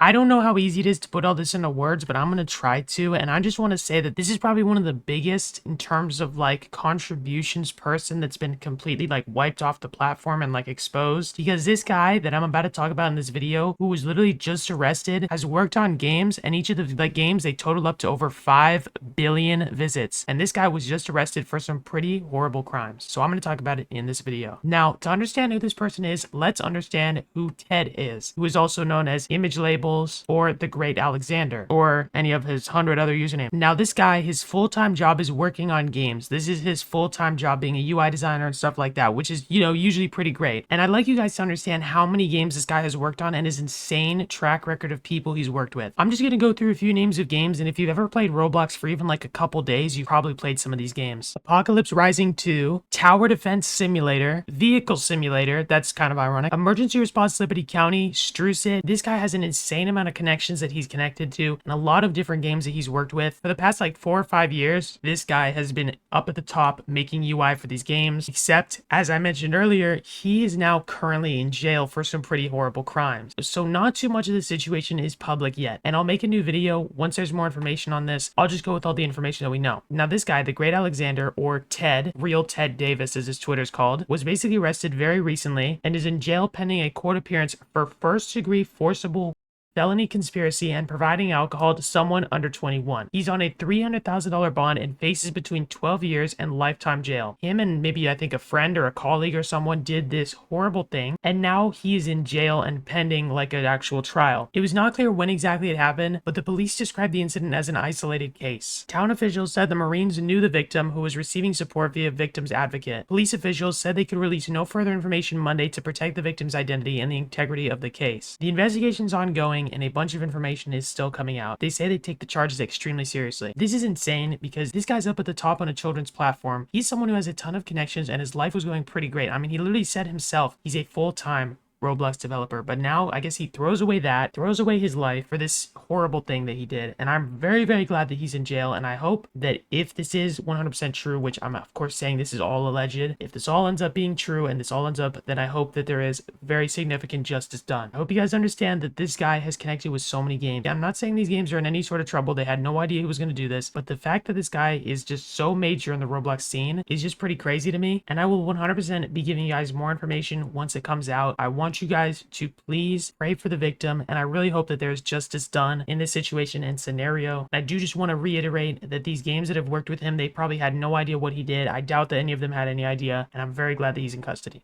I don't know how easy it is to put all this into words, but I'm going to try to. And I just want to say that this is probably one of the biggest in terms of like contributions person that's been completely like wiped off the platform and like exposed. Because this guy that I'm about to talk about in this video, who was literally just arrested, has worked on games, and each of the like games, they total up to over 5 billion visits. And this guy was just arrested for some pretty horrible crimes. So I'm going to talk about it in this video. Now, to understand who this person is, let's understand who Ted is, who is also known as Image Label or the Great Alexander, or any of his 100 other usernames. Now, this guy, his full-time job is working on games. This is his full-time job, being a UI designer and stuff like that, which is, you know, usually pretty great. And I'd like you guys to understand how many games this guy has worked on and his insane track record of people he's worked with. I'm just going to go through a few names of games, and if you've ever played Roblox for even like a couple days, you probably played some of these games. Apocalypse Rising 2, Tower Defense Simulator, Vehicle Simulator, that's kind of ironic, Emergency Response Liberty County, Strucid. This guy has an insane amount of connections that he's connected to and a lot of different games that he's worked with. For the past like 4 or 5 years, this guy has been up at the top making UI for these games, except as I mentioned earlier, he is now currently in jail for some pretty horrible crimes. So not too much of the situation is public yet, and I'll make a new video once there's more information on this. I'll just go with all the information that we know. Now, this guy, the Great Alexander, or Ted, real Ted Davis as his Twitter's called, was basically arrested very recently and is in jail pending a court appearance for first-degree forcible felony conspiracy and providing alcohol to someone under 21. He's on a $300,000 bond and faces between 12 years and lifetime jail. Him and maybe I think a friend or a colleague or someone did this horrible thing, and now he is in jail and pending like an actual trial. It was not clear when exactly it happened, but the police described the incident as an isolated case. Town officials said the Marines knew the victim, who was receiving support via victim's advocate. Police officials said they could release no further information Monday to protect the victim's identity and the integrity of the case. The investigation is ongoing, and a bunch of information is still coming out. They say they take the charges extremely seriously. This is insane because this guy's up at the top on a children's platform. He's someone who has a ton of connections and his life was going pretty great. I mean, he literally said himself he's a full-time Roblox developer, but now I guess he throws away his life for this horrible thing that he did. And I'm very, very glad that he's in jail, and I hope that if this is 100% true, which I'm of course saying this is all alleged, if this all ends up being true and this all ends up, then I hope that there is very significant justice done. I hope you guys understand that this guy has connected with so many games. I'm not saying these games are in any sort of trouble. They had no idea he was going to do this, but the fact that this guy is just so major in the Roblox scene is just pretty crazy to me, and I will 100% be giving you guys more information once it comes out. I want you guys to please pray for the victim, and I really hope that there's justice done in this situation and scenario. I do just want to reiterate that these games that have worked with him, they probably had no idea what he did. I doubt that any of them had any idea, and I'm very glad that he's in custody.